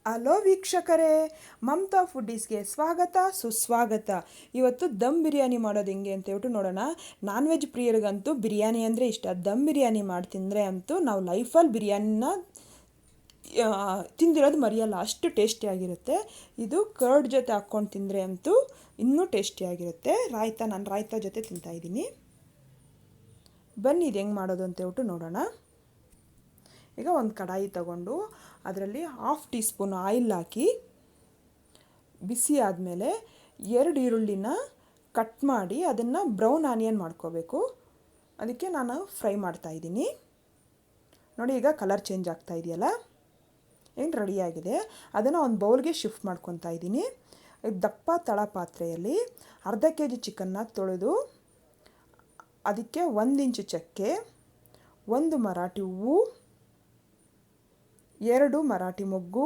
Hello ವೀಕ್ಷಕರೇ, ಮಮತಾ ಫುಡೀಸ್ಗೆ ಸ್ವಾಗತ ಸುಸ್ವಾಗತ. ಇವತ್ತು ದಮ್ ಬಿರಿಯಾನಿ ಮಾಡೋದು ಹೆಂಗೆ ಅಂತ ಹೇಳ್ಬಿಟ್ಟು ನೋಡೋಣ. ನಾನ್ ವೆಜ್ ಪ್ರಿಯರಿಗಂತೂ ಬಿರಿಯಾನಿ ಅಂದರೆ ಇಷ್ಟ. ದಮ್ ಬಿರಿಯಾನಿ ಮಾಡಿ ತಿಂದರೆ ಅಂತೂ ನಾವು ಲೈಫಲ್ಲಿ ಬಿರಿಯಾನಿನ ತಿಂದಿರೋದು ಮರೆಯಲ್ಲ, ಅಷ್ಟು ಟೇಸ್ಟಿಯಾಗಿರುತ್ತೆ. ಇದು ಕರ್ಡ್ ಜೊತೆ ಹಾಕ್ಕೊಂಡು ತಿಂದರೆ ಅಂತೂ ಇನ್ನೂ ಟೇಸ್ಟಿಯಾಗಿರುತ್ತೆ. ನಾನು ರಾಯ್ತಾ ಜೊತೆ ತಿಂತಾಯಿದ್ದೀನಿ. ಬನ್ನಿ ಇದು ಹೆಂಗೆ ಮಾಡೋದು ಅಂತ ಹೇಳ್ಬಿಟ್ಟು ನೋಡೋಣ. ಈಗ ಒಂದು ಕಡಾಯಿ ತಗೊಂಡು ಅದರಲ್ಲಿ 1/2 ಟೀ ಸ್ಪೂನ್ ಆಯಿಲ್ ಹಾಕಿ ಬಿಸಿ ಆದಮೇಲೆ 2 ಈರುಳ್ಳಿನ ಕಟ್ ಮಾಡಿ ಅದನ್ನು ಬ್ರೌನ್ ಆನಿಯನ್ ಮಾಡ್ಕೋಬೇಕು. ಅದಕ್ಕೆ ನಾನು ಫ್ರೈ ಮಾಡ್ತಾಯಿದ್ದೀನಿ. ನೋಡಿ, ಈಗ ಕಲರ್ ಚೇಂಜ್ ಆಗ್ತಾ ಇದೆಯಲ್ಲ, ಏನು ರೆಡಿಯಾಗಿದೆ. ಅದನ್ನು ಒಂದು ಬೌಲ್ಗೆ ಶಿಫ್ಟ್ ಮಾಡ್ಕೊತಾ ಇದ್ದೀನಿ. ದಪ್ಪ ತಳ ಪಾತ್ರೆಯಲ್ಲಿ ಅರ್ಧ kg ಚಿಕನ್ನ ತೊಳೆದು ಅದಕ್ಕೆ 1 ಇಂಚು ಚಕ್ಕೆ, 1 ಮರಾಠಿ ಹೂವು, 2 ಮರಾಠಿ ಮೊಗ್ಗು,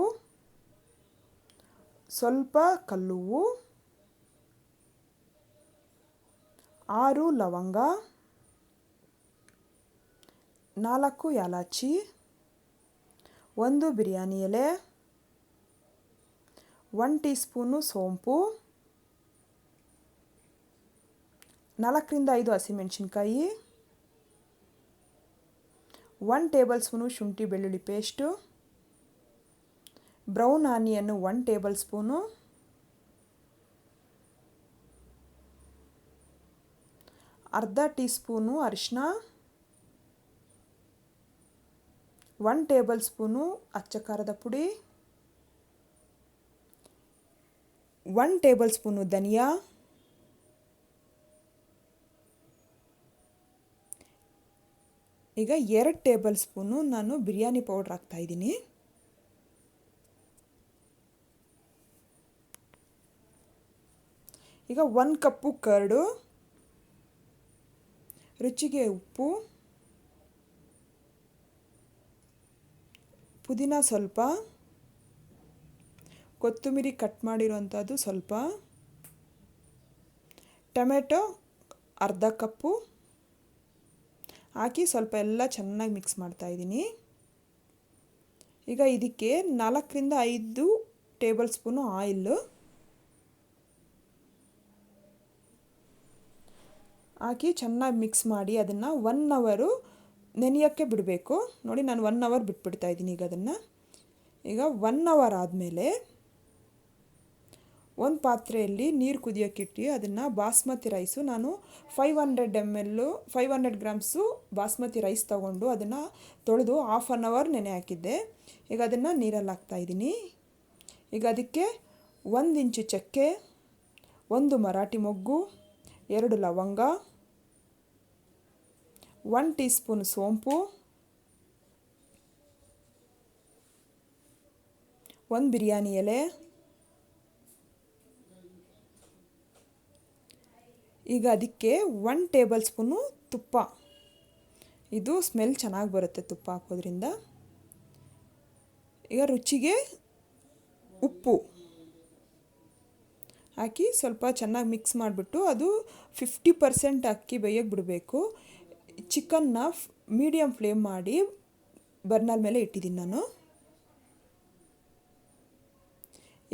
ಸ್ವಲ್ಪ ಕಲ್ಲುವು, 6 ಲವಂಗ, 4 ಯಾಲಕ್ಕಿ, 1 ಬಿರಿಯಾನಿ ಎಲೆ, 1 ಟೀ ಸ್ಪೂನು ಸೋಂಪು, 4 ರಿಂದ 5 ಹಸಿಮೆಣಸಿನ್ಕಾಯಿ, 1 ಟೇಬಲ್ ಸ್ಪೂನು ಶುಂಠಿ ಬೆಳ್ಳುಳ್ಳಿ paste, brown onion 1 table spoon, ಅರ್ಧ ಟೀ ಸ್ಪೂನು ಅರಿಶಿನ, 1 ಟೇಬಲ್ ಸ್ಪೂನು ಅಚ್ಚ ಖಾರದ ಪುಡಿ, 1 ಟೇಬಲ್ ಸ್ಪೂನು ಧನಿಯಾ, ಈಗ 2 ಟೇಬಲ್ ಸ್ಪೂನು ನಾನು ಬಿರಿಯಾನಿ ಪೌಡ್ರ್ ಹಾಕ್ತಾಯಿದ್ದೀನಿ. ಈಗ 1 ಕಪ್ಪು ಕರ್ಡು, ರುಚಿಗೆ ಉಪ್ಪು, ಪುದೀನ ಸ್ವಲ್ಪ, ಕೊತ್ತಂಬರಿ ಕಟ್ ಮಾಡಿರೋಂಥದ್ದು ಸ್ವಲ್ಪ, ಟೊಮೆಟೊ ಅರ್ಧ ಕಪ್ಪು ಹಾಕಿ ಸ್ವಲ್ಪ ಎಲ್ಲ ಚೆನ್ನಾಗಿ ಮಿಕ್ಸ್ ಮಾಡ್ತಾಯಿದ್ದೀನಿ. ಈಗ ಇದಕ್ಕೆ 4 ರಿಂದ 5 ಟೇಬಲ್ ಸ್ಪೂನು ಆಯಿಲ್ಲು ಹಾಕಿ ಚೆನ್ನಾಗಿ ಮಿಕ್ಸ್ ಮಾಡಿ ಅದನ್ನು 1 ಅವರು ನೆನೆಯೋಕ್ಕೆ ಬಿಡಬೇಕು. ನೋಡಿ, ನಾನು 1 ಅವರ್ ಬಿಟ್ಬಿಡ್ತಾ ಇದ್ದೀನಿ. ಈಗ 1 ಅವರ್ ಆದಮೇಲೆ ಒಂದು ಪಾತ್ರೆಯಲ್ಲಿ ನೀರು ಕುದಿಯೋಕ್ಕಿಟ್ಟು ಅದನ್ನು ಬಾಸ್ಮತಿ ರೈಸು, ನಾನು 500 ಗ್ರಾಮ್ಸು ಬಾಸ್ಮತಿ ರೈಸ್ ತೊಗೊಂಡು ಅದನ್ನು ತೊಳೆದು 1/2 ಅವರ್ ನೆನೆ ಹಾಕಿದ್ದೆ. ಈಗ ಅದನ್ನು ನೀರಲ್ಲಿ ಹಾಕ್ತಾಯಿದ್ದೀನಿ. ಈಗ ಅದಕ್ಕೆ 1 ಇಂಚು ಚಕ್ಕೆ, 1 ಮರಾಠಿ ಮೊಗ್ಗು, 2 ಲವಂಗ, 1 ಟೀ ಸ್ಪೂನ್ ಸೋಂಪು, 1 ಬಿರಿಯಾನಿ ಎಲೆ, ಈಗ ಅದಕ್ಕೆ 1 ಟೇಬಲ್ ಸ್ಪೂನು ತುಪ್ಪ. ಇದು ಸ್ಮೆಲ್ ಚೆನ್ನಾಗಿ ಬರುತ್ತೆ ತುಪ್ಪ ಹಾಕೋದ್ರಿಂದ. ಈಗ ರುಚಿಗೆ ಉಪ್ಪು ಹಾಕಿ ಸ್ವಲ್ಪ ಚೆನ್ನಾಗಿ ಮಿಕ್ಸ್ ಮಾಡಿಬಿಟ್ಟು ಅದು 50% ಅಕ್ಕಿ ಬೇಯೋಕ್ಕೆ ಬಿಡಬೇಕು. ಚಿಕನ್ನ ಮೀಡಿಯಮ್ ಫ್ಲೇಮ್ ಮಾಡಿ ಬರ್ನರ್ ಮೇಲೆ ಇಟ್ಟಿದ್ದೀನಿ ನಾನು.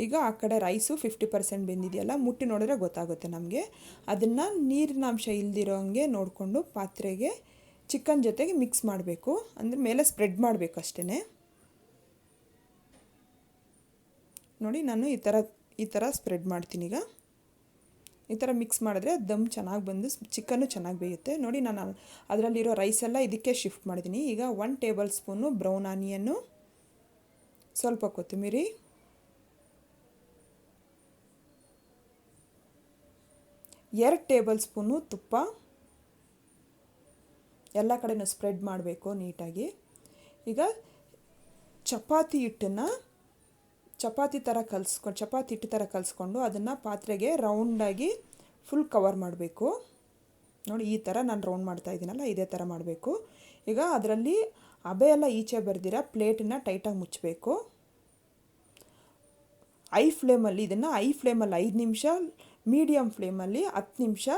ಈಗ ಆ ಕಡೆ ರೈಸು 50% ಬೆಂದಿದೆಯಲ್ಲ, ಮುಟ್ಟಿ ನೋಡಿದ್ರೆ ಗೊತ್ತಾಗುತ್ತೆ ನಮಗೆ. ಅದನ್ನು ನೀರಿನಾಂಶ ಇಲ್ದಿರೋ ಹಂಗೆ ನೋಡಿಕೊಂಡು ಪಾತ್ರೆಗೆ ಚಿಕನ್ ಜೊತೆಗೆ ಮಿಕ್ಸ್ ಮಾಡಬೇಕು. ಅಂದರೆ ಮೇಲೆ ಸ್ಪ್ರೆಡ್ ಮಾಡಬೇಕು ಅಷ್ಟೇ. ನೋಡಿ, ನಾನು ಈ ಥರ ಸ್ಪ್ರೆಡ್ ಮಾಡ್ತೀನಿ. ಈಗ ಈ ಥರ ಮಿಕ್ಸ್ ಮಾಡಿದ್ರೆ ದಮ್ ಚೆನ್ನಾಗಿ ಬಂದು ಚಿಕನ್ನು ಚೆನ್ನಾಗಿ ಬೇಯುತ್ತೆ. ನೋಡಿ, ನಾನು ಅದರಲ್ಲಿರೋ ರೈಸೆಲ್ಲ ಇದಕ್ಕೆ ಶಿಫ್ಟ್ ಮಾಡಿದ್ದೀನಿ. ಈಗ 1 ಟೇಬಲ್ ಸ್ಪೂನು ಬ್ರೌನ್ ಆನಿಯನ್ನು, ಸ್ವಲ್ಪ ಕೊತ್ತಂಬರಿ, 2 ಟೇಬಲ್ ಸ್ಪೂನು ತುಪ್ಪ ಎಲ್ಲ ಕಡೆನೂ ಸ್ಪ್ರೆಡ್ ಮಾಡಬೇಕು ನೀಟಾಗಿ. ಈಗ ಚಪಾತಿ ಹಿಟ್ಟು ಥರ ಕಲಿಸ್ಕೊಂಡು ಅದನ್ನು ಪಾತ್ರೆಗೆ ರೌಂಡಾಗಿ ಫುಲ್ ಕವರ್ ಮಾಡಬೇಕು. ನೋಡಿ, ಈ ಥರ ನಾನು ರೌಂಡ್ ಮಾಡ್ತಾ ಇದ್ದೀನಲ್ಲ, ಇದೇ ಥರ ಮಾಡಬೇಕು. ಈಗ ಅದರಲ್ಲಿ ಹಬೆ ಎಲ್ಲ ಈಚೆ ಬರ್ದಿರ ಪ್ಲೇಟನ್ನು ಟೈಟಾಗಿ ಮುಚ್ಚಬೇಕು. ಇದನ್ನು ಐ ಫ್ಲೇಮಲ್ಲಿ 5 ನಿಮಿಷ, ಮೀಡಿಯಮ್ ಫ್ಲೇಮಲ್ಲಿ 10 ನಿಮಿಷ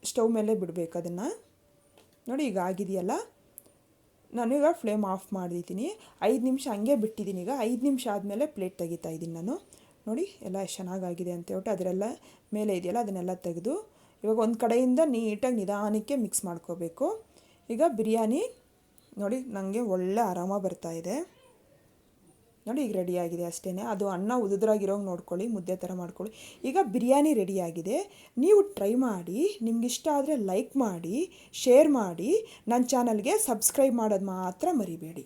ಸ್ಟವ್ ಮೇಲೆ ಬಿಡಬೇಕು ಅದನ್ನು. ನೋಡಿ, ಈಗ ಆಗಿದೆಯಲ್ಲ. ನಾನೀಗ ಫ್ಲೇಮ್ ಆಫ್ ಮಾಡಿದ್ದೀನಿ. 5 ನಿಮಿಷ ಹಂಗೆ ಬಿಟ್ಟಿದ್ದೀನಿ. ಈಗ 5 ನಿಮಿಷ ಆದಮೇಲೆ ಪ್ಲೇಟ್ ತೆಗಿತಾ ಇದ್ದೀನಿ ನಾನು. ನೋಡಿ ಎಲ್ಲ ಎಷ್ಟು ಚೆನ್ನಾಗಾಗಿದೆ ಅಂತ ಹೇಳ್ಬಿಟ್ಟು ಅದರೆಲ್ಲ ಮೇಲೆ ಇದೆಯಲ್ಲ ಅದನ್ನೆಲ್ಲ ತೆಗೆದು ಇವಾಗ ಒಂದು ಕಡೆಯಿಂದ ನೀಟಾಗಿ ನಿಧಾನಕ್ಕೆ ಮಿಕ್ಸ್ ಮಾಡ್ಕೋಬೇಕು. ಈಗ ಬಿರಿಯಾನಿ ನೋಡಿ ನನಗೆ ಒಳ್ಳೆ ಆರಾಮ ಬರ್ತಾಯಿದೆ. ನೋಡಿ ಈಗ ರೆಡಿಯಾಗಿದೆ ಅಷ್ಟೇ. ಅದು ಅನ್ನ ಉದುದ್ರಾಗಿರೋಂಗೆ ನೋಡ್ಕೊಳ್ಳಿ, ಮುದ್ದೆ ಥರ ಮಾಡ್ಕೊಳ್ಳಿ. ಈಗ ಬಿರಿಯಾನಿ ರೆಡಿಯಾಗಿದೆ. ನೀವು ಟ್ರೈ ಮಾಡಿ, ನಿಮ್ಗಿಷ್ಟ ಆದರೆ ಲೈಕ್ ಮಾಡಿ, ಶೇರ್ ಮಾಡಿ, ನನ್ನ ಚಾನಲ್ಗೆ ಸಬ್ಸ್ಕ್ರೈಬ್ ಮಾಡೋದು ಮಾತ್ರ ಮರಿಬೇಡಿ.